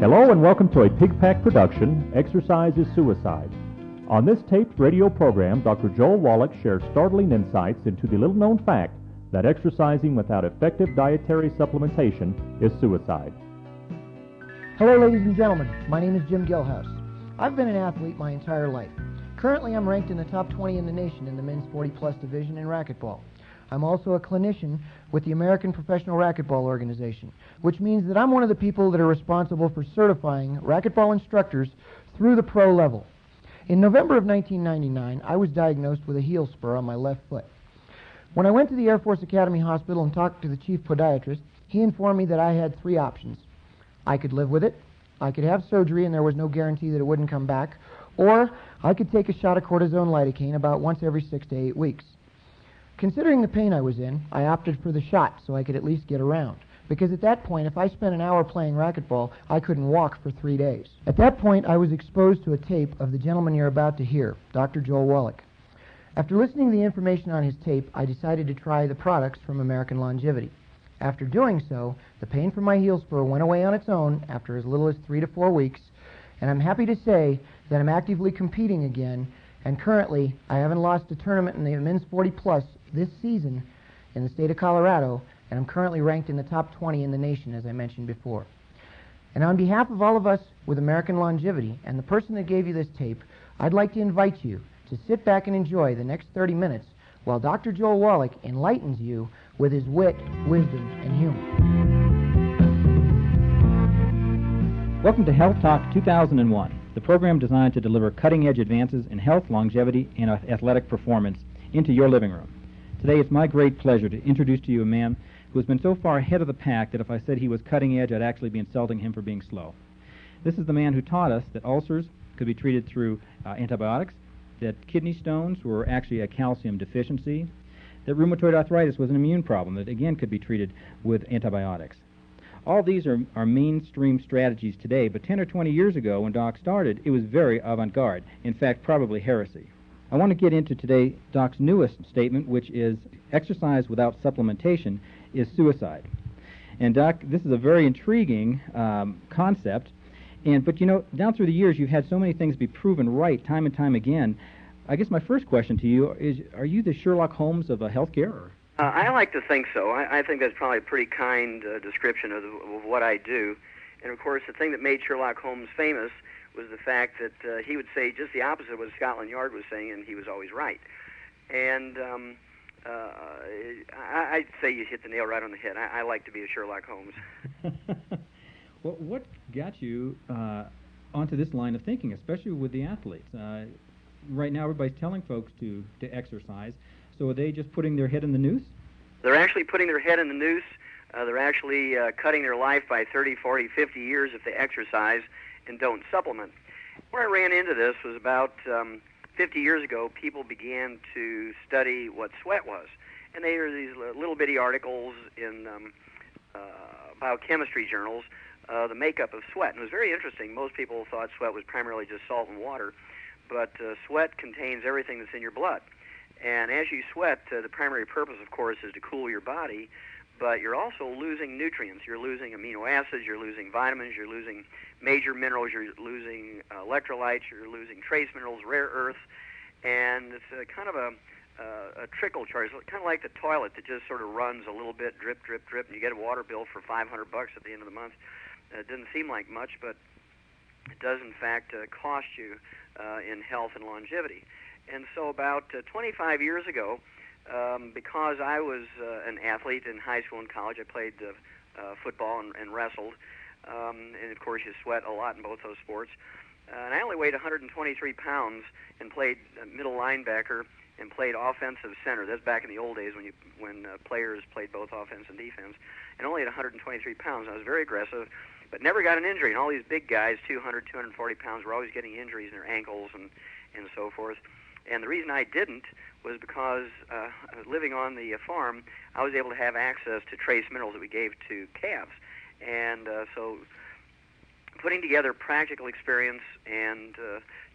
Hello and welcome to a Pig Pack production, Exercise is Suicide. On this taped radio program, Dr. Joel Wallach shares startling insights into the little-known fact that exercising without effective dietary supplementation is suicide. Hello, ladies and gentlemen. My name is Jim Gilhouse. I've been an athlete my entire life. Currently, I'm ranked in the top 20 in the nation in the men's 40-plus division in racquetball. I'm also a clinician with the American Professional Racquetball Organization, which means that I'm one of the people that are responsible for certifying racquetball instructors through the pro level. In November of 1999, I was diagnosed with a heel spur on my left foot. When I went to the Air Force Academy Hospital and talked to the chief podiatrist, he informed me that I had three options. I could live with it, I could have surgery and there was no guarantee that it wouldn't come back, or I could take a shot of cortisone lidocaine about once every 6 to 8 weeks. Considering the pain I was in, I opted for the shot so I could at least get around. Because at that point, if I spent an hour playing racquetball, I couldn't walk for 3 days. At that point, I was exposed to a tape of the gentleman you're about to hear, Dr. Joel Wallach. After listening to the information on his tape, I decided to try the products from American Longevity. After doing so, the pain from my heel spur went away on its own after as little as 3 to 4 weeks, and I'm happy to say that I'm actively competing again, and currently I haven't lost a tournament in the men's 40-plus this season in the state of Colorado, and I'm currently ranked in the top 20 in the nation, as I mentioned before. And on behalf of all of us with American Longevity and the person that gave you this tape, I'd like to invite you to sit back and enjoy the next 30 minutes while Dr. Joel Wallach enlightens you with his wit, wisdom, and humor. Welcome to Health Talk 2001, the program designed to deliver cutting-edge advances in health, longevity, and athletic performance into your living room. Today, it's my great pleasure to introduce to you a man who has been so far ahead of the pack that if I said he was cutting edge, I'd actually be insulting him for being slow. This is the man who taught us that ulcers could be treated through antibiotics, that kidney stones were actually a calcium deficiency, that rheumatoid arthritis was an immune problem that, again, could be treated with antibiotics. All these are mainstream strategies today, but 10 or 20 years ago when Doc started, it was very avant-garde, in fact, probably heresy. I want to get into today Doc's newest statement, which is exercise without supplementation is suicide. And Doc, this is a very intriguing concept, but you know, down through the years you've had so many things be proven right time and time again. I guess my first question to you is, are you the Sherlock Holmes of healthcare? Or? I like to think so. I think that's probably a pretty kind description of what I do. And of course, the thing that made Sherlock Holmes famous was the fact that he would say just the opposite of what Scotland Yard was saying, and he was always right. And I'd say you hit the nail right on the head. I like to be a Sherlock Holmes. Well, what got you onto this line of thinking, especially with the athletes? Right now, everybody's telling folks to exercise, so are they just putting their head in the noose? They're actually putting their head in the noose. They're actually cutting their life by 30, 40, 50 years if they exercise and don't supplement. Where I ran into this was about 50 years ago. People began to study what sweat was, and they were these little bitty articles in biochemistry journals, the makeup of sweat. And it was very interesting. Most people thought sweat was primarily just salt and water, but sweat contains everything that's in your blood. And as you sweat, the primary purpose, of course, is to cool your body, but you're also losing nutrients. You're losing amino acids, you're losing vitamins, you're losing major minerals, you're losing electrolytes, you're losing trace minerals, rare earths, and it's kind of a trickle charge, kind of like the toilet that just sort of runs a little bit, drip, drip, drip, and you get a water bill for $500 at the end of the month. It doesn't seem like much, but it does, in fact, cost you in health and longevity. And so about 25 years ago, because I was an athlete in high school and college, I played football and wrestled, and of course you sweat a lot in both those sports. And I only weighed 123 pounds and played middle linebacker and played offensive center. That's back in the old days when players played both offense and defense. And only at 123 pounds, I was very aggressive, but never got an injury. And all these big guys, 200, 240 pounds, were always getting injuries in their ankles and so forth. And the reason I didn't was because living on the farm, I was able to have access to trace minerals that we gave to calves. And so putting together practical experience and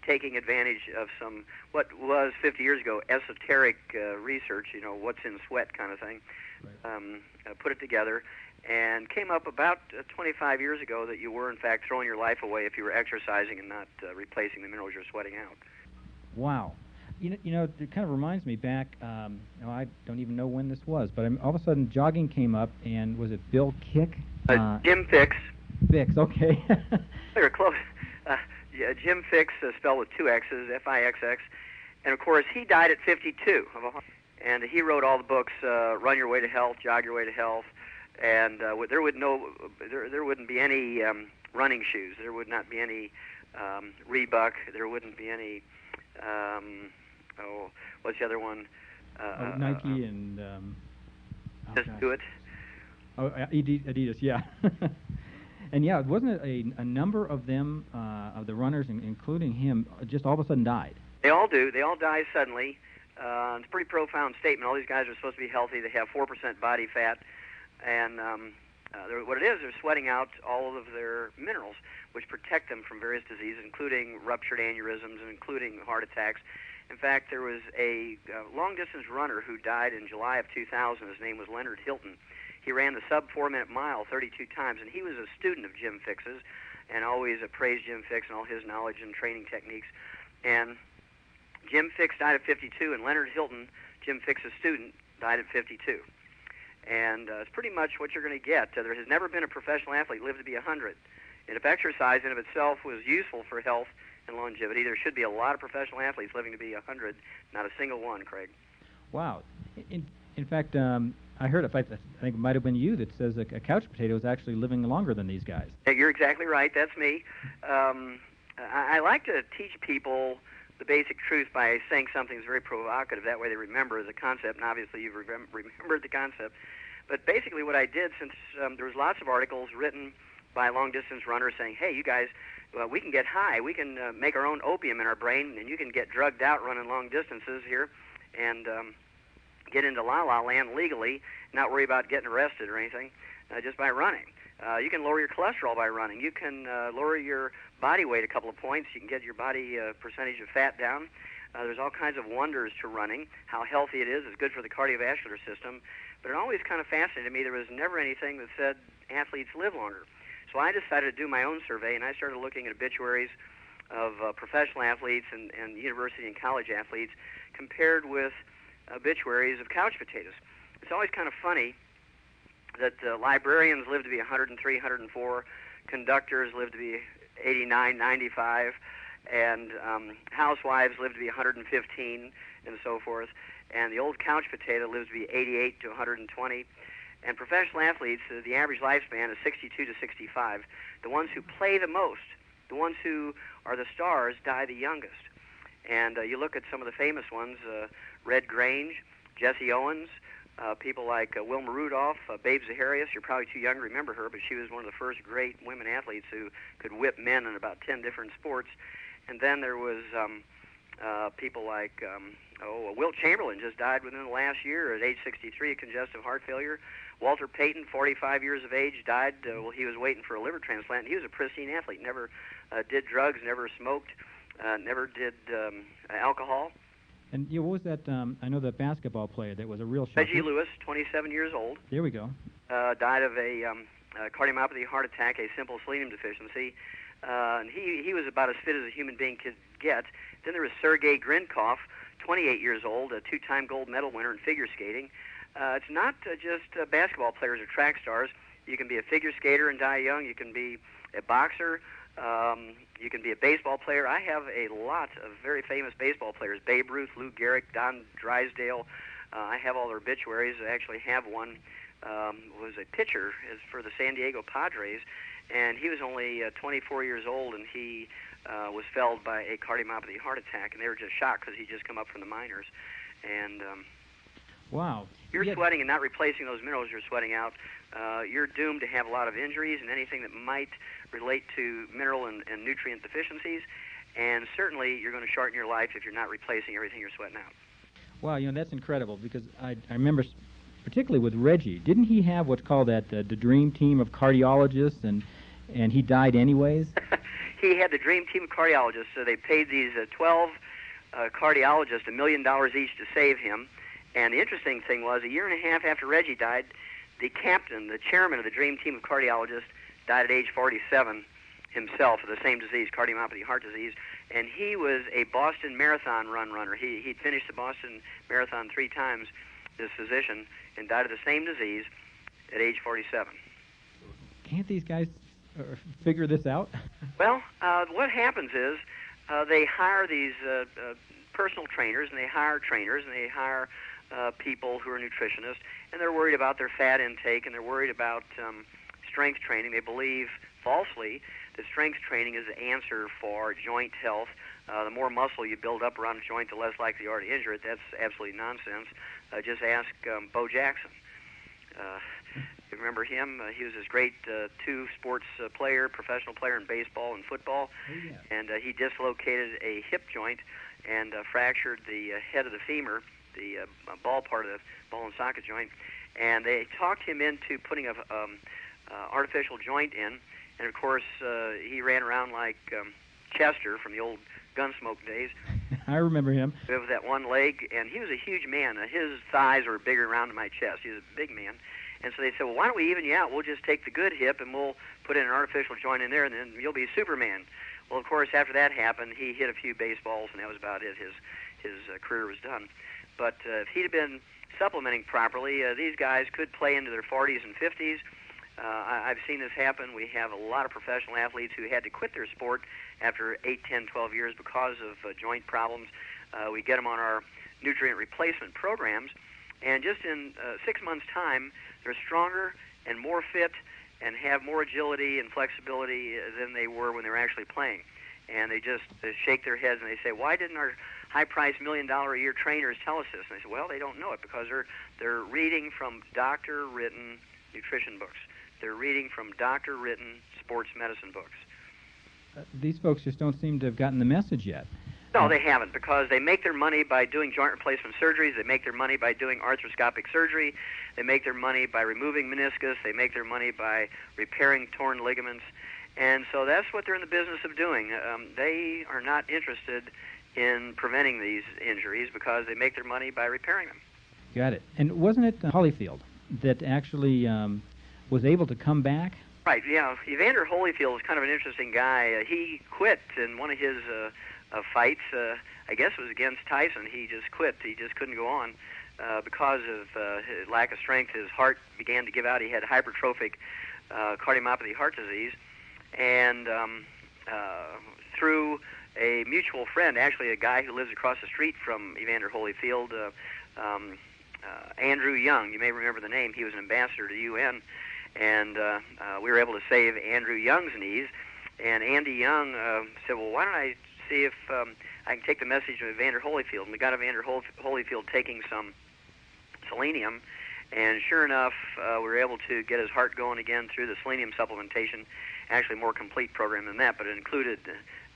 taking advantage of some, what was 50 years ago, esoteric research, you know, what's in sweat kind of thing, right. Put it together and came up about 25 years ago that you were, in fact, throwing your life away if you were exercising and not replacing the minerals you're sweating out. Wow. You know, it kind of reminds me back, I don't even know when this was, but all of a sudden jogging came up, and was it Bill Kick? Jim Fix. Fix, okay. They were close. Yeah, Jim Fix, spelled with two X's, F-I-X-X. And, of course, he died at 52. And he wrote all the books, Run Your Way to Health, Jog Your Way to Health. And there wouldn't be any running shoes. There would not be any Reebok. There wouldn't be any, what's the other one? Nike and... Just do it. Oh, Adidas, yeah. And yeah, wasn't it a number of them, of the runners, including him, just all of a sudden died? They all do. They all die suddenly. It's a pretty profound statement. All these guys are supposed to be healthy. They have 4% body fat. And what it is, they're sweating out all of their minerals, which protect them from various diseases, including ruptured aneurysms and including heart attacks. In fact, there was a long-distance runner who died in July of 2000. His name was Leonard Hilton. He ran the sub-4-minute mile 32 times, and he was a student of Jim Fix's and always praised Jim Fix and all his knowledge and training techniques. And Jim Fix died at 52, and Leonard Hilton, Jim Fix's student, died at 52. And it's pretty much what you're going to get. There has never been a professional athlete live to be 100. And if exercise in of itself was useful for health and longevity, there should be a lot of professional athletes living to be 100, not a single one, Craig. Wow. In fact, I heard, I think it might have been you that says a couch potato is actually living longer than these guys. Yeah, you're exactly right. That's me. I like to teach people the basic truth by saying something that's very provocative. That way they remember the concept, and obviously you've remembered the concept. But basically what I did, since there was lots of articles written by long-distance runners saying, hey, you guys, we can get high. We can make our own opium in our brain, and you can get drugged out running long distances here and get into la-la land legally, not worry about getting arrested or anything, just by running. You can lower your cholesterol by running. You can lower your body weight a couple of points. You can get your body percentage of fat down. There's all kinds of wonders to running, how healthy it is. It's good for the cardiovascular system. But it always kind of fascinated me. There was never anything that said athletes live longer. So I decided to do my own survey, and I started looking at obituaries of professional athletes and university and college athletes compared with obituaries of couch potatoes. It's always kind of funny that librarians live to be 103, 104, conductors live to be 89, 95, and housewives live to be 115, and so forth. And the old couch potato lives to be 88 to 120. And professional athletes, the average lifespan is 62 to 65. The ones who play the most, the ones who are the stars, die the youngest. And you look at some of the famous ones, Red Grange, Jesse Owens, people like Wilma Rudolph, Babe Zaharias. You're probably too young to remember her, but she was one of the first great women athletes who could whip men in about 10 different sports. And then there was people like, Wilt Chamberlain just died within the last year at age 63 of congestive heart failure. Walter Payton, 45 years of age, died while he was waiting for a liver transplant. He was a pristine athlete, never did drugs, never smoked, never did alcohol. And what was that? I know the basketball player that was a real shock. Reggie Lewis, 27 years old. There we go. Died of a cardiomyopathy heart attack, a simple selenium deficiency. And he was about as fit as a human being could get. Then there was Sergei Grinkov, 28 years old, a two-time gold medal winner in figure skating. It's not just basketball players or track stars. You can be a figure skater and die young. You can be a boxer. You can be a baseball player. I have a lot of very famous baseball players: Babe Ruth, Lou Gehrig, Don Drysdale. I have all their obituaries. I actually have one. Was a pitcher for the San Diego Padres, and he was only 24 years old, and he was felled by a cardiomyopathy heart attack, and they were just shocked because he'd just come up from the minors. And wow. You're sweating and not replacing those minerals you're sweating out. You're doomed to have a lot of injuries and anything that might relate to mineral and nutrient deficiencies, and certainly you're going to shorten your life if you're not replacing everything you're sweating out. Wow, that's incredible, because I remember, particularly with Reggie, didn't he have what's called the dream team of cardiologists, and he died anyways? He had the dream team of cardiologists, so they paid these 12 cardiologists $1 million each to save him. And the interesting thing was, a year and a half after Reggie died, the captain, the chairman of the dream team of cardiologists, died at age 47 himself of the same disease, cardiomyopathy, heart disease, and he was a Boston Marathon runner. He'd finished the Boston Marathon 3 times, this physician, and died of the same disease at age 47. Can't these guys figure this out? Well, what happens is they hire these personal trainers, and they hire trainers, and they hire people who are nutritionists, and they're worried about their fat intake, and they're worried about strength training. They believe falsely that strength training is the answer for joint health. The more muscle you build up around a joint, the less likely you are to injure it. That's absolutely nonsense. Just ask Bo Jackson. You remember him? He was this great two-sports player, professional player in baseball and football, and he dislocated a hip joint and fractured the head of the femur, the ball part of the ball and socket joint, and they talked him into putting a artificial joint in, and of course he ran around like Chester from the old Gunsmoke days. I remember him. With that one leg, and he was a huge man. His thighs were bigger around to my chest. He was a big man. And so they said, well, why don't we even you out? We'll just take the good hip and we'll put in an artificial joint in there, and then you'll be Superman. Well, of course, after that happened, he hit a few baseballs, and that was about it. His career was done. But if he'd have been supplementing properly, these guys could play into their 40s and 50s. I've seen this happen. We have a lot of professional athletes who had to quit their sport after 8, 10, 12 years because of joint problems. We get them on our nutrient replacement programs, and just in 6 months' time, they're stronger and more fit and have more agility and flexibility than they were when they were actually playing. And they just shake their heads and they say, why didn't our high-priced $1 million-a-year trainers tell us this? And I say, well, they don't know it because they're reading from doctor-written nutrition books. They're reading from doctor-written sports medicine books. These folks just don't seem to have gotten the message yet. No, they haven't, because they make their money by doing joint replacement surgeries. They make their money by doing arthroscopic surgery. They make their money by removing meniscus. They make their money by repairing torn ligaments. And so that's what they're in the business of doing. They are not interested in preventing these injuries because they make their money by repairing them. Got it. And wasn't it Holyfield that actually was able to come back? Right, yeah. Evander Holyfield is kind of an interesting guy. He quit in one of his fights. I guess it was against Tyson. He just quit. He just couldn't go on because of his lack of strength. His heart began to give out. He had hypertrophic cardiomyopathy, heart disease. And through a mutual friend, actually a guy who lives across the street from Evander Holyfield, Andrew Young, you may remember the name. He was an ambassador to the UN. And we were able to save Andrew Young's knees. And Andy Young said, well, why don't I see if I can take the message of Evander Holyfield. And we got Evander Holyfield taking some selenium, and sure enough, we were able to get his heart going again through the selenium supplementation. Actually, a more complete program than that, but it included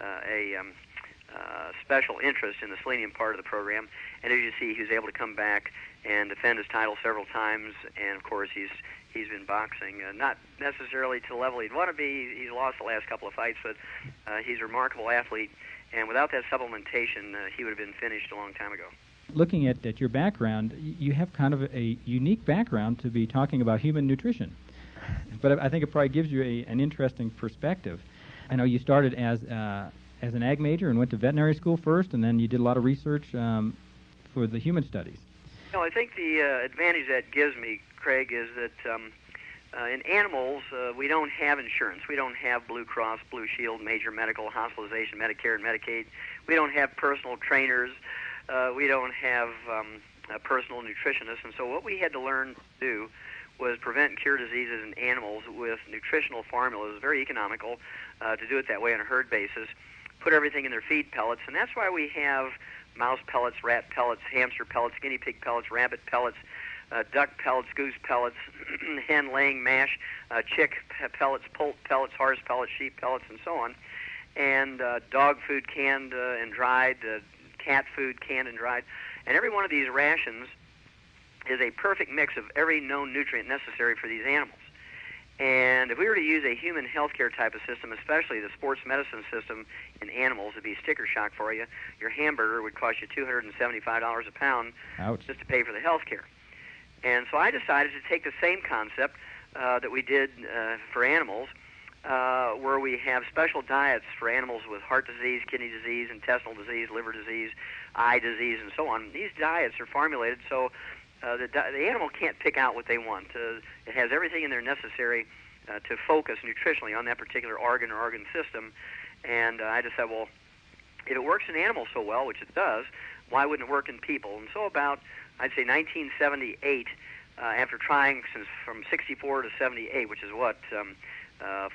a special interest in the selenium part of the program. And as you see, he was able to come back and defend his title several times, and of course, he's been boxing, not necessarily to the level he'd want to be. He's lost the last couple of fights, but he's a remarkable athlete, and without that supplementation, he would have been finished a long time ago. Looking at your background, you have kind of a unique background to be talking about human nutrition, but I think it probably gives you an interesting perspective. I know you started as an ag major and went to veterinary school first, and then you did a lot of research for the human studies. No, I think the advantage that gives me, Craig, is that in animals, we don't have insurance. We don't have Blue Cross, Blue Shield, major medical, hospitalization, Medicare, and Medicaid. We don't have personal trainers. We don't have personal nutritionists. And so what we had to learn to do was prevent and cure diseases in animals with nutritional formulas, very economical to do it that way on a herd basis, put everything in their feed pellets. And that's why we have mouse pellets, rat pellets, hamster pellets, guinea pig pellets, rabbit pellets, duck pellets, goose pellets, hen laying mash, chick pellets, poult pellets, horse pellets, sheep pellets, and so on. And dog food canned and dried, cat food canned and dried. And every one of these rations is a perfect mix of every known nutrient necessary for these animals. And if we were to use a human healthcare type of system, especially the sports medicine system in animals, it'd be sticker shock for you. Your hamburger would cost you $275 a pound. Ouch. Just to pay for the healthcare. And so I decided to take the same concept that we did for animals, where we have special diets for animals with heart disease, kidney disease, intestinal disease, liver disease, eye disease, and so on. These diets are formulated so the animal can't pick out what they want. It has everything in there necessary to focus nutritionally on that particular organ or organ system. And I just said, well, if it works in animals so well, which it does, why wouldn't it work in people? And so about, I'd say 1978, after trying from 64 to 78, which is what,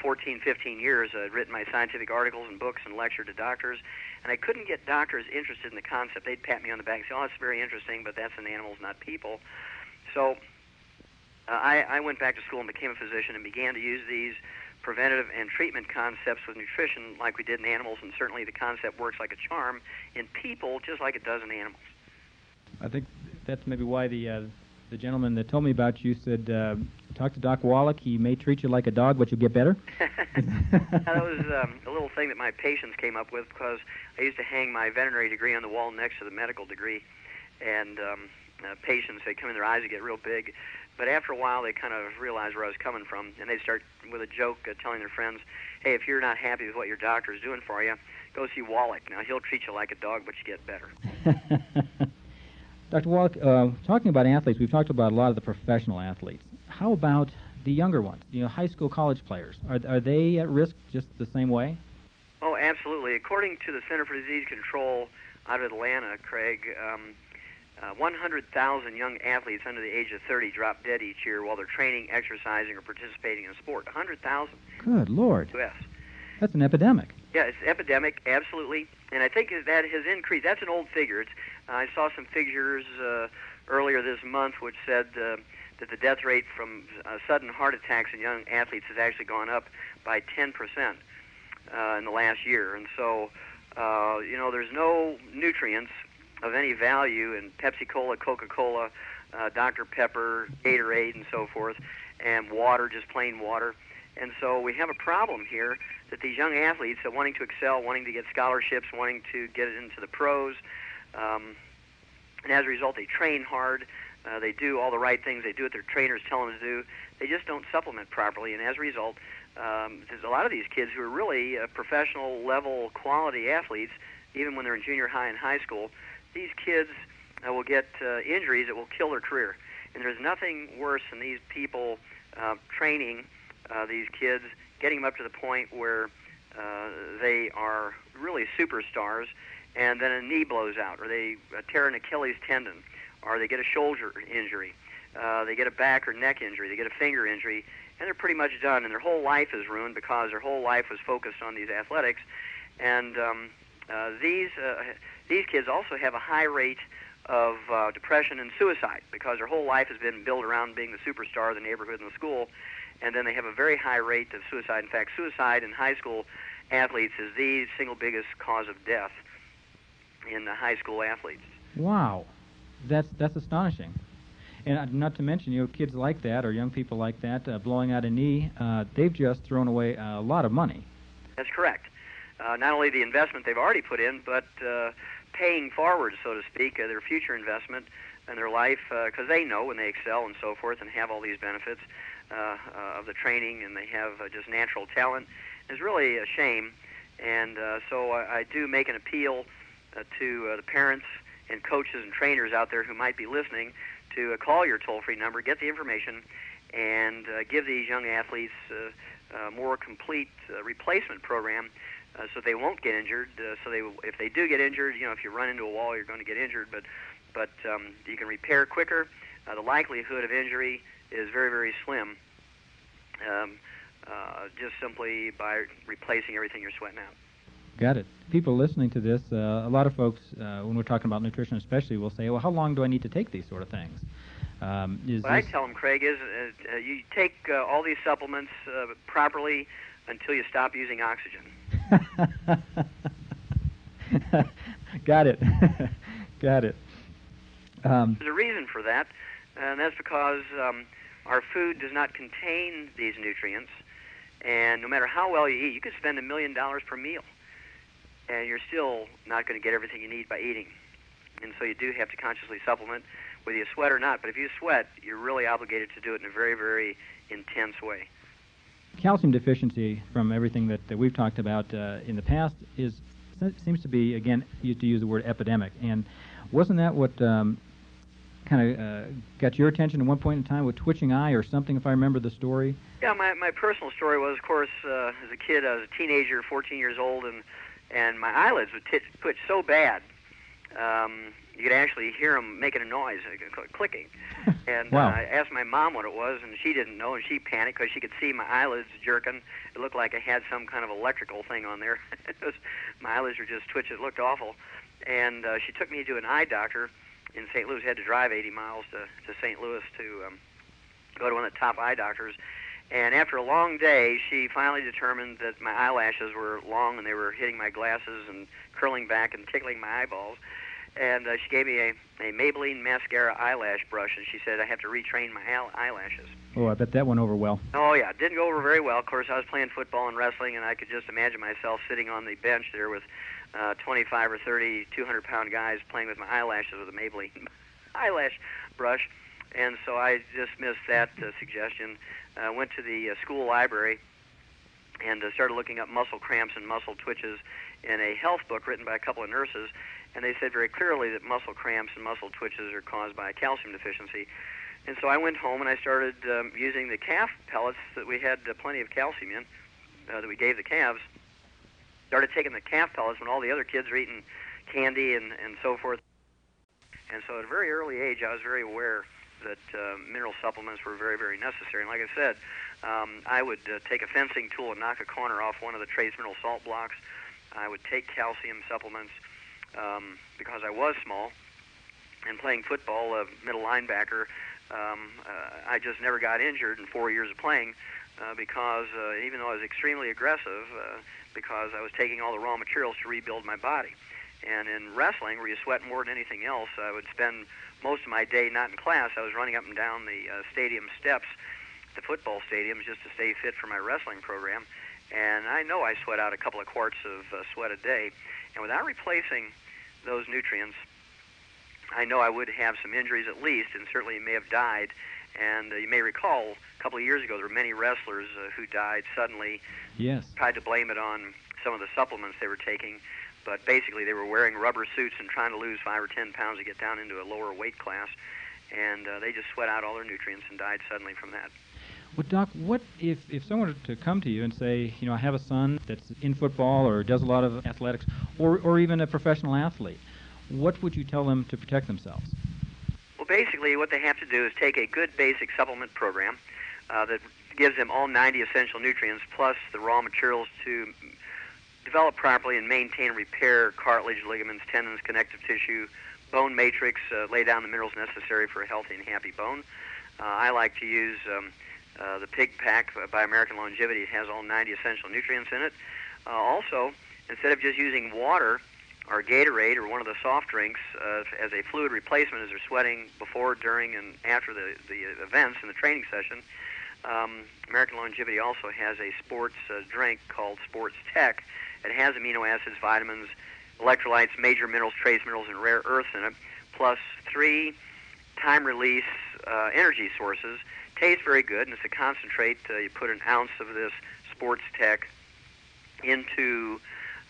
14, 15 years, I'd written my scientific articles and books and lectured to doctors, and I couldn't get doctors interested in the concept. They'd pat me on the back and say, oh, it's very interesting, but that's in animals, not people. So I went back to school and became a physician and began to use these preventative and treatment concepts with nutrition like we did in animals, and certainly the concept works like a charm in people just like it does in animals. I think that's maybe why the gentleman that told me about you said, talk to Doc Wallach, he may treat you like a dog, but you'll get better. That was a little thing that my patients came up with, because I used to hang my veterinary degree on the wall next to the medical degree, and patients, they come in, their eyes would get real big. But after a while, they kind of realized where I was coming from, and they'd start with a joke telling their friends, hey, if you're not happy with what your doctor's doing for you, go see Wallach. Now, he'll treat you like a dog, but you get better. Dr. Wallach, talking about athletes, we've talked about a lot of the professional athletes. How about the younger ones, high school, college players? Are they at risk just the same way? Oh, absolutely. According to the Center for Disease Control out of Atlanta, Craig, 100,000 young athletes under the age of 30 drop dead each year while they're training, exercising, or participating in a sport. 100,000. Good Lord. U.S. That's an epidemic. Yeah, it's an epidemic, absolutely. And I think that has increased. That's an old figure. I saw some figures earlier this month which said that the death rate from sudden heart attacks in young athletes has actually gone up by 10% in the last year. And so, there's no nutrients of any value in Pepsi-Cola, Coca-Cola, Dr. Pepper, Gatorade, and so forth, and water, just plain water. And so we have a problem here that these young athletes are wanting to excel, wanting to get scholarships, wanting to get into the pros, and as a result, they train hard. They do all the right things. They do what their trainers tell them to do. They just don't supplement properly, and as a result, there's a lot of these kids who are really professional-level quality athletes, even when they're in junior high and high school. These kids will get injuries that will kill their career. And there's nothing worse than these people training these kids, getting them up to the point where they are really superstars, and then a knee blows out, or they tear an Achilles tendon, or they get a shoulder injury, they get a back or neck injury, they get a finger injury, and they're pretty much done, and their whole life is ruined because their whole life was focused on these athletics. And these kids also have a high rate of depression and suicide because their whole life has been built around being the superstar of the neighborhood and the school, and then they have a very high rate of suicide. In fact, suicide in high school athletes is the single biggest cause of death in the high school athletes. Wow, that's astonishing. And not to mention, kids like that or young people like that blowing out a knee, they've just thrown away a lot of money. That's correct. Not only the investment they've already put in, but paying forward, so to speak, their future investment in their life, because they know when they excel and so forth and have all these benefits of the training, and they have just natural talent. It's really a shame. And so I do make an appeal to the parents and coaches and trainers out there who might be listening to call your toll-free number, get the information, and give these young athletes a more complete replacement program so they won't get injured. If they do get injured, if you run into a wall, you're going to get injured, but you can repair quicker. The likelihood of injury is very, very slim, just simply by replacing everything you're sweating out. Got it. People listening to this, a lot of folks, when we're talking about nutrition especially, will say, well, how long do I need to take these sort of things? What I tell them, Craig, is you take all these supplements properly until you stop using oxygen. Got it. Got it. There's a reason for that, and that's because our food does not contain these nutrients, and no matter how well you eat, you could spend $1 million per meal, and you're still not going to get everything you need by eating. And so you do have to consciously supplement whether you sweat or not. But if you sweat, you're really obligated to do it in a very, very intense way. Calcium deficiency, from everything that we've talked about in the past, seems to be, again, used to use the word epidemic. And wasn't that what kind of got your attention at one point in time with twitching eye or something, if I remember the story? Yeah, my personal story was, of course, as a kid, I was a teenager, 14 years old, and my eyelids would twitch so bad. You could actually hear them making a noise, clicking. And wow. I asked my mom what it was, and she didn't know, and she panicked because she could see my eyelids jerking. It looked like I had some kind of electrical thing on there. My eyelids were just twitching. It looked awful. And she took me to an eye doctor in St. Louis. Had to drive 80 miles to St. Louis to go to one of the top eye doctors. And after a long day, she finally determined that my eyelashes were long and they were hitting my glasses and curling back and tickling my eyeballs. And she gave me a Maybelline mascara eyelash brush, and she said I have to retrain my eyelashes. Oh, I bet that went over well. Oh, yeah. It didn't go over very well. Of course, I was playing football and wrestling, and I could just imagine myself sitting on the bench there with 25 or 30 200-pound guys playing with my eyelashes with a Maybelline eyelash brush. And so I dismissed that suggestion. Went to the school library and started looking up muscle cramps and muscle twitches in a health book written by a couple of nurses. And they said very clearly that muscle cramps and muscle twitches are caused by calcium deficiency. And so I went home and I started using the calf pellets that we had plenty of calcium in, that we gave the calves. Started taking the calf pellets when all the other kids were eating candy and so forth. And so at a very early age, I was very aware that mineral supplements were very, very necessary. And like I said, I would take a fencing tool and knock a corner off one of the trace mineral salt blocks. I would take calcium supplements. Because I was small and playing football, middle linebacker, I just never got injured in 4 years of playing because even though I was extremely aggressive, because I was taking all the raw materials to rebuild my body. And in wrestling, where you sweat more than anything else, I would spend most of my day not in class. I was running up and down the stadium steps, the football stadiums, just to stay fit for my wrestling program. And I know I sweat out a couple of quarts of sweat a day. And without replacing those nutrients, I know I would have some injuries at least, and certainly may have died. And you may recall a couple of years ago there were many wrestlers who died suddenly. Yes. Tried to blame it on some of the supplements they were taking, but basically they were wearing rubber suits and trying to lose 5 or 10 pounds to get down into a lower weight class, and they just sweat out all their nutrients and died suddenly from that. Well, Doc, what if someone were to come to you and say, I have a son that's in football or does a lot of athletics, or even a professional athlete, what would you tell them to protect themselves? Well, basically what they have to do is take a good basic supplement program that gives them all 90 essential nutrients plus the raw materials to develop properly and maintain and repair cartilage, ligaments, tendons, connective tissue, bone matrix, lay down the minerals necessary for a healthy and happy bone. I like to use the Pig Pack by American Longevity. It has all 90 essential nutrients in it. Also, instead of just using water or Gatorade or one of the soft drinks as a fluid replacement as they're sweating before, during, and after the events in the training session, American Longevity also has a sports drink called Sports Tech. It has amino acids, vitamins, electrolytes, major minerals, trace minerals, and rare earths in it, plus 3 time-release energy sources. Tastes very good, and it's a concentrate. You put an ounce of this Sports Tech into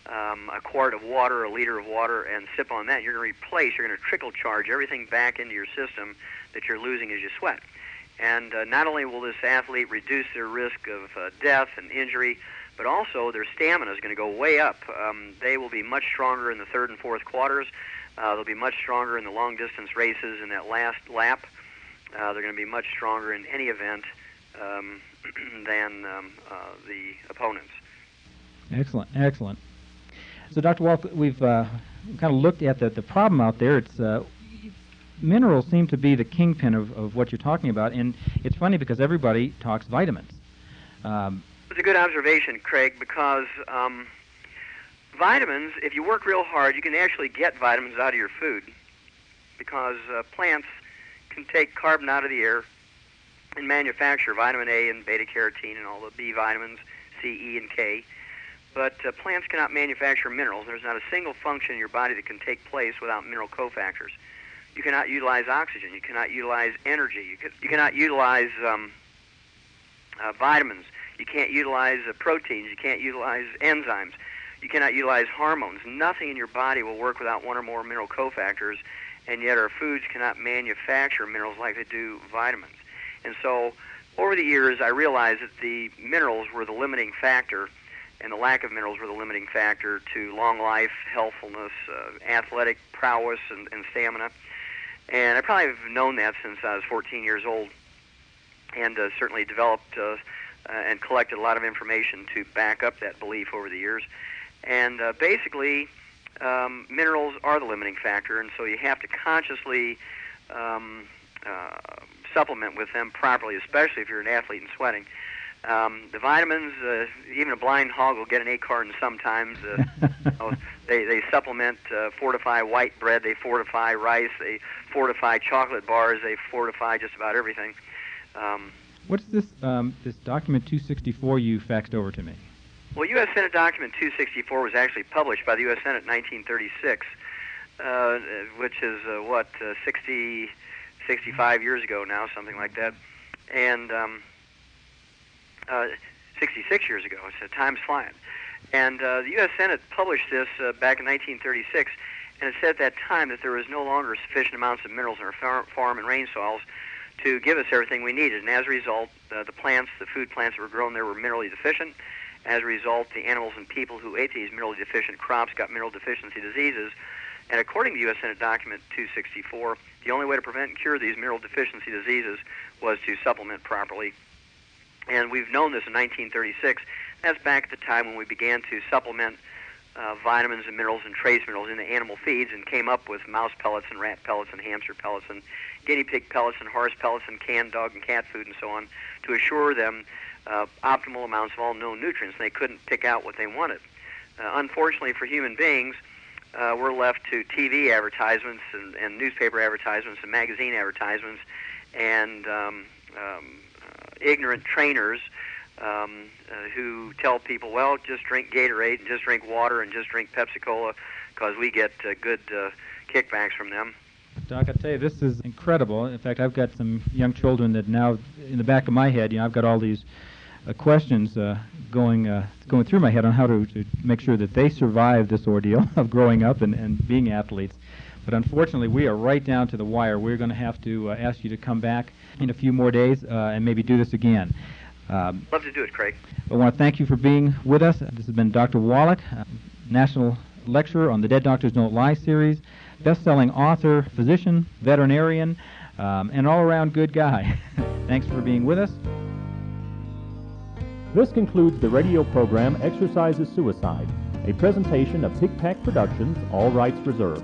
a quart of water, a liter of water, and sip on that. You're going to trickle charge everything back into your system that you're losing as you sweat. And not only will this athlete reduce their risk of death and injury, but also their stamina is going to go way up. They will be much stronger in the third and fourth quarters. They'll be much stronger in the long-distance races in that last lap. They're going to be much stronger in any event than the opponents. Excellent, excellent. So, Dr. Wallach, we've kind of looked at the problem out there. It's minerals seem to be the kingpin of what you're talking about, and it's funny because everybody talks vitamins. It's a good observation, Craig, because vitamins, if you work real hard, you can actually get vitamins out of your food because plants can take carbon out of the air and manufacture vitamin A and beta-carotene and all the B vitamins, C, E, and K. But plants cannot manufacture minerals. There's not a single function in your body that can take place without mineral cofactors. You cannot utilize oxygen. You cannot utilize energy. You cannot utilize vitamins. You can't utilize proteins. You can't utilize enzymes. You cannot utilize hormones. Nothing in your body will work without one or more mineral cofactors, and yet our foods cannot manufacture minerals like they do vitamins. And so over the years, I realized that the minerals were the limiting factor, and the lack of minerals were the limiting factor to long life, healthfulness, athletic prowess, and stamina. And I probably have known that since I was 14 years old, and certainly developed and collected a lot of information to back up that belief over the years. And basically, minerals are the limiting factor, and so you have to consciously supplement with them properly, especially if you're an athlete and sweating. The vitamins, even a blind hog will get an acorn sometimes. They supplement, fortify white bread, they fortify rice, they fortify chocolate bars, they fortify just about everything. What's this this document 264 you faxed over to me? Well, U.S. Senate Document 264 was actually published by the U.S. Senate in 1936, which is, 65 years ago now, something like that. And 66 years ago. So time's flying. And the U.S. Senate published this back in 1936, and it said at that time that there was no longer sufficient amounts of minerals in our farm and range soils to give us everything we needed. And as a result, the food plants that were grown there were minerally deficient. As a result, the animals and people who ate these minerally deficient crops got mineral deficiency diseases. And according to U.S. Senate Document 264, the only way to prevent and cure these mineral deficiency diseases was to supplement properly. And we've known this in 1936. That's back at the time when we began to supplement vitamins and minerals and trace minerals into animal feeds, and came up with mouse pellets and rat pellets and hamster pellets and guinea pig pellets and horse pellets and canned dog and cat food and so on, to assure them optimal amounts of all known nutrients. They couldn't pick out what they wanted. Unfortunately for human beings, we're left to TV advertisements and newspaper advertisements and magazine advertisements and ignorant trainers who tell people, well, just drink Gatorade and just drink water and just drink Pepsi-Cola because we get good kickbacks from them. Doc, I tell you, this is incredible. In fact, I've got some young children that now, in the back of my head, I've got all these questions going through my head on how to make sure that they survive this ordeal of growing up and being athletes. But unfortunately, we are right down to the wire. We're going to have to ask you to come back in a few more days and maybe do this again. Love to do it, Craig. I want to thank you for being with us. This has been Dr. Wallach, National Lecturer on the Dead Doctors Don't Lie series, best-selling author, physician, veterinarian, and all-around good guy. Thanks for being with us. This concludes the radio program Exercise is Suicide, a presentation of Pig Pack Productions, all rights reserved.